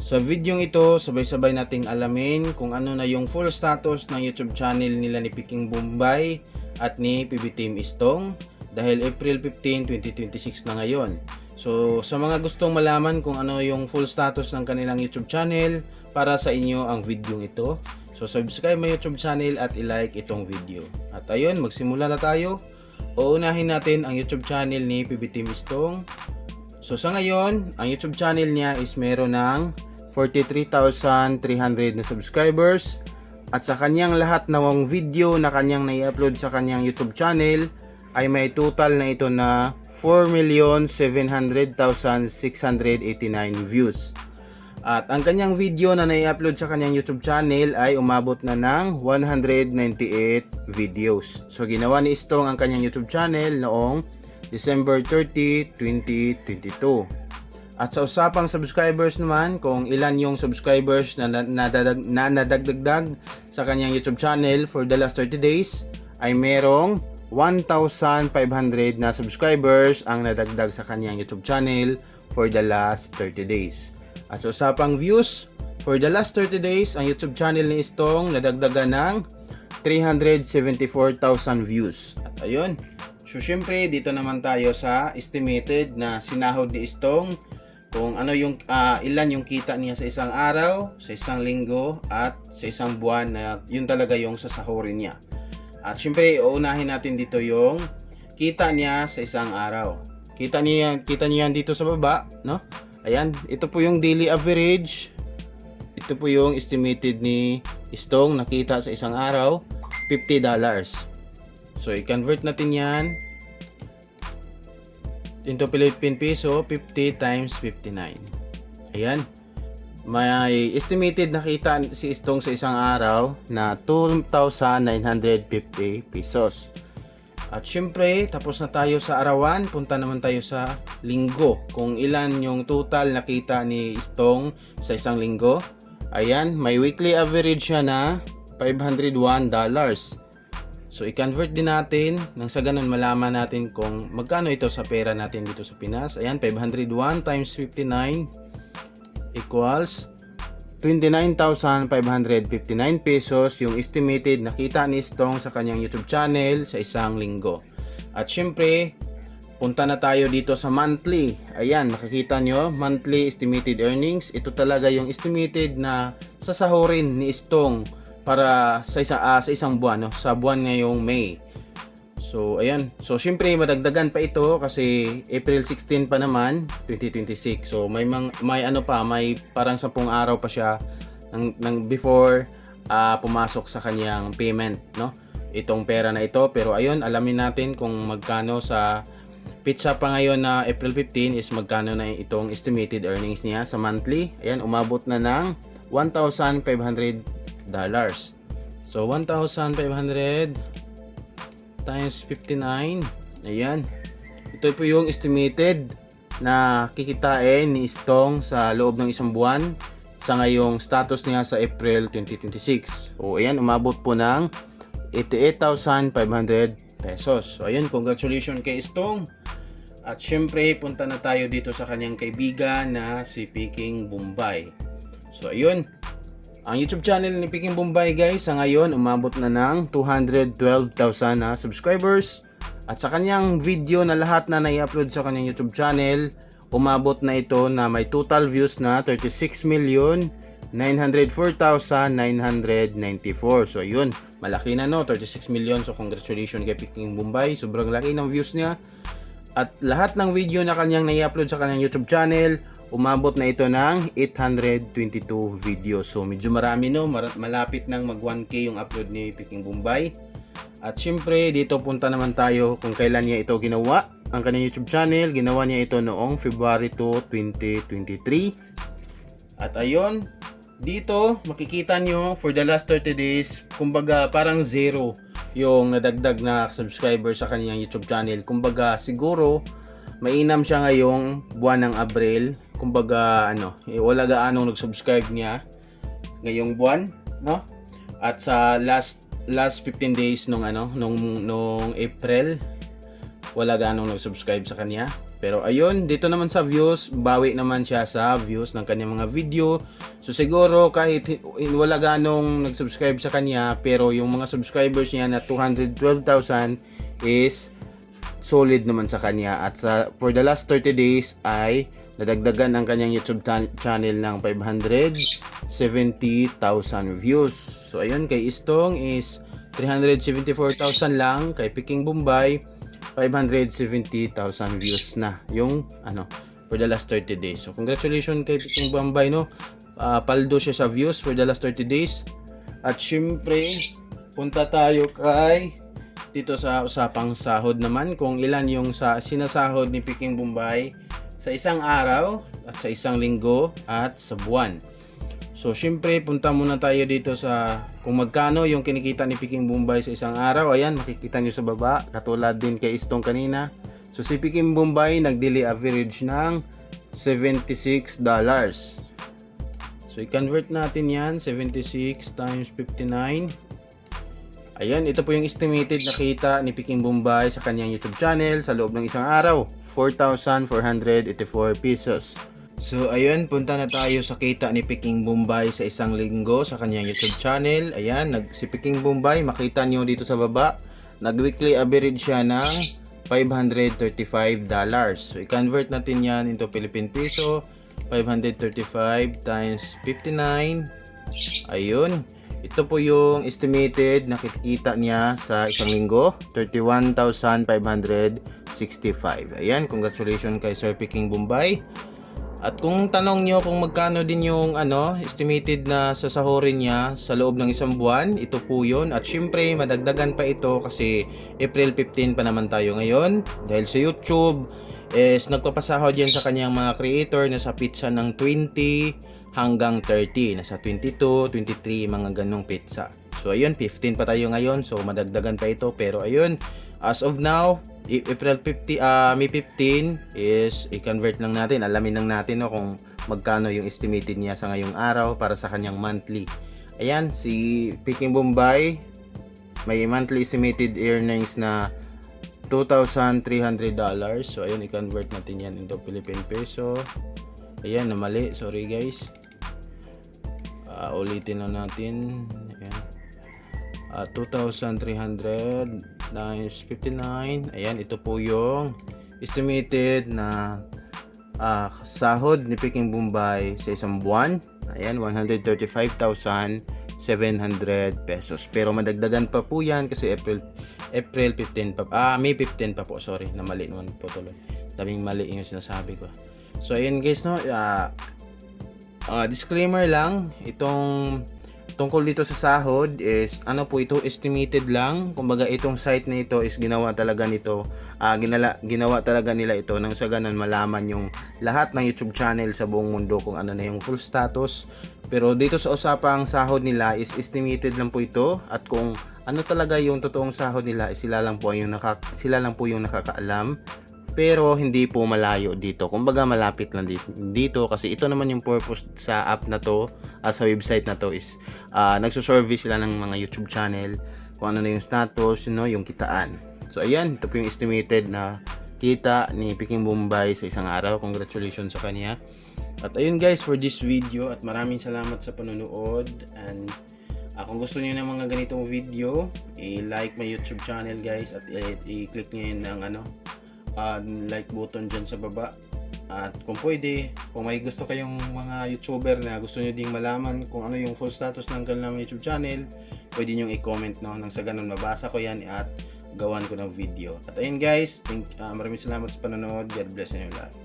Sa video ito, sabay-sabay nating alamin kung ano na yung full status ng YouTube channel nila ni Peking Bombay at ni PB Team Istong dahil April 15, 2026 na ngayon. So sa mga gustong malaman kung ano yung full status ng kanilang YouTube channel, para sa inyo ang video ito. So subscribe my YouTube channel at i-like itong video. At ayun, magsimula na tayo. Uunahin natin ang YouTube channel ni PB Team Istong. So sa ngayon, ang YouTube channel niya is meron ng 43,300 na subscribers. At sa kanyang lahat ng video na kanyang nai-upload sa kanyang YouTube channel ay may total na ito na 4,700,689 views. At ang kanyang video na nai-upload sa kanyang YouTube channel ay umabot na ng 198 videos. So ginawa ni Istong ang kanyang YouTube channel noong December 30, 2022. At sa usapang subscribers naman, kung ilan yung subscribers na nadagdag sa kanyang YouTube channel for the last 30 days, ay merong 1,500 na subscribers ang nadagdag sa kanyang YouTube channel for the last 30 days. At sa usapang views, for the last 30 days, ang YouTube channel ni Istong nadagdagan ng 374,000 views. At ayun, so syempre dito naman tayo sa estimated na sinahod ni Istong, kung ano yung ilan yung kita niya sa isang araw, sa isang linggo at sa isang buwan, na yun talaga yung sasahurin niya. At syempre uunahin natin dito yung kita niya sa isang araw. Kita niya yan dito sa baba, no? Ayan, ito po yung daily average. Ito po yung estimated ni Istong nakita sa isang araw, $50. So i-convert natin yan into Philippine Peso, 50 times 59. Ayan. May estimated na kita si Istong sa isang araw na 2,950 pesos. At syempre, tapos na tayo sa arawan, punta naman tayo sa linggo. Kung ilan yung total na kita ni Istong sa isang linggo. Ayan, may weekly average siya na $501. So i-convert din natin nang sa ganun malaman natin kung magkano ito sa pera natin dito sa Pinas. Ayan, 501 times 59 equals 29,559 pesos yung estimated na kita ni Istong sa kanyang YouTube channel sa isang linggo. At syempre, punta na tayo dito sa monthly. Ayan, makikita nyo, monthly estimated earnings. Ito talaga yung estimated na sasahurin ni Istong para sa isang buwan, no? Sa buwan ngayong May. So ayan, so syempre madagdagan pa ito kasi April 16 pa naman 2026. So may parang 10 araw pa siya ng before pumasok sa kanyang payment, no? Itong pera na ito. Pero ayun, alamin natin kung magkano sa pizza pa ngayon na April 15 is magkano na itong estimated earnings niya sa monthly. Ayan, umabot na ng $1,500. So 1,500 times 59. Ayan. Ito po yung estimated na kikitain ni Istong sa loob ng isang buwan sa ngayong status niya sa April 2026. O ayan, umabot po ng 88,500 pesos. So ayan, congratulations kay Istong. At syempre, punta na tayo dito sa kanyang kaibigan na si Peking Bombay. So ayun, ang YouTube channel ni Peking Bombay guys sa ngayon umabot na ng 212,000 na subscribers. At sa kanyang video na lahat na nai-upload sa kanyang YouTube channel, umabot na ito na may total views na 36,904,994. So ayun, malaki na, no, 36 million. So congratulations kay Peking Bombay, sobrang laki ng views niya. At lahat ng video na kanyang nai-upload sa kanyang YouTube channel, umabot na ito ng 822 videos. So medyo marami, no, malapit nang mag 1K yung upload ni Peking Bombay. At syempre dito punta naman tayo kung kailan niya ito ginawa. Ang kanyang YouTube channel, ginawa niya ito noong February 2, 2023. At ayun, dito makikita nyo for the last 30 days, kumbaga parang zero yung nadagdag na subscriber sa kanyang YouTube channel. Kumbaga siguro mainam siya ngayong buwan ng Abril. Kumbaga wala gaanong nag-subscribe niya ngayong buwan, no? At sa last 15 days nung April, wala gaanong nag-subscribe sa kanya. Pero ayun, dito naman sa views, bawi naman siya sa views ng kanyang mga video. So siguro kahit wala ganong nag-subscribe sa kanya, pero yung mga subscribers niya na 212,000 is solid naman sa kanya. At for the last 30 days ay nadagdagan ang kanyang YouTube channel ng 570,000 views. So ayun, kay Istong is 374,000 lang, kay Peking Bombay 570,000 views na yung for the last 30 days. So congratulations kay Peking Bombay, no. Paldo siya sa views for the last 30 days. At syempre, punta tayo kay dito sa usapang sahod naman, kung ilan yung sinasahod ni Peking Bombay sa isang araw at sa isang linggo at sa buwan. So syempre, punta muna tayo dito sa kung magkano yung kinikita ni Peking Bombay sa isang araw. Ayan, makikita nyo sa baba, katulad din kay Istong kanina. So si Peking Bombay nag-daily average ng $76. So i-convert natin yan, 76 times 59. Ayan, ito po yung estimated na kita ni Peking Bombay sa kanyang YouTube channel sa loob ng isang araw, 4,484 pesos. So ayun, punta na tayo sa kita ni Peking Bombay sa isang linggo sa kanyang YouTube channel. Ayan, si Peking Bombay, makita nyo dito sa baba, nag-weekly average siya ng $535. So i-convert natin yan into Philippine Peso, 535 times 59. Ayun, ito po yung estimated na kitikita niya sa isang linggo, 31,565. Ayan, congratulations kay Sir Peking Bombay. At kung tanong nyo kung magkano din yung estimated na sasahurin niya sa loob ng isang buwan, ito po yun. At syempre, madagdagan pa ito kasi April 15 pa naman tayo ngayon. Dahil sa YouTube, is nagpapasahod yan sa kanyang mga creator na sa pizza ng 20 hanggang 30. Nasa 22, 23, mga ganong pizza. So ayun, 15 pa tayo ngayon. So madagdagan pa ito. Pero ayun, as of now, April 15, May 15 is i-convert lang natin. Alamin lang natin kung magkano yung estimated niya sa ngayong araw para sa kanyang monthly. Ayan, si Peking Bombay may monthly estimated earnings na $2,300. So ayun, i-convert natin yan into Philippine Peso. Ayan, namali. Sorry guys. Ulitin lang natin. Ayan. 2,300 times 59. Ayan, ito po yung estimated na sahod ni Peking Bombay sa isang buwan. Ayan, 135,700 pesos. Pero madagdagan pa po yan kasi April 15 pa. May 15 pa po. Sorry, namali naman po tuloy. Daming mali yung sinasabi ko. So ayun guys, no. Disclaimer lang, itong tungkol dito sa sahod is po ito, estimated lang. Kumbaga itong site na ito is ginawa talaga ginawa talaga nila ito nang sa ganun malaman yung lahat ng YouTube channel sa buong mundo kung ano na yung full status. Pero dito sa usapang sahod nila is estimated lang po ito, at kung ano talaga yung totoong sahod nila is sila lang po yung nakakaalam. Pero hindi po malayo dito. Kumbaga malapit lang dito kasi ito naman yung purpose sa app na to, sa website na to is nagsusurvey sila ng mga YouTube channel kung ano na yung status, yung kitaan. So ayan, ito po yung estimated na kita ni Peking Bombay sa isang araw. Congratulations sa kanya. At ayun guys, for this video, at maraming salamat sa panonood. And kung gusto niyo ng mga ganitong video, i-like my YouTube channel guys, at i-click niyo yun ng like button dyan sa baba. At kung pwede, kung may gusto kayong mga YouTuber na gusto nyo ding malaman kung ano yung full status ng kanilang YouTube channel, pwede nyo i-comment, nang sa ganun mabasa ko yan at gawan ko ng video. At ayun guys, maraming salamat sa panonood. God bless inyo lahat.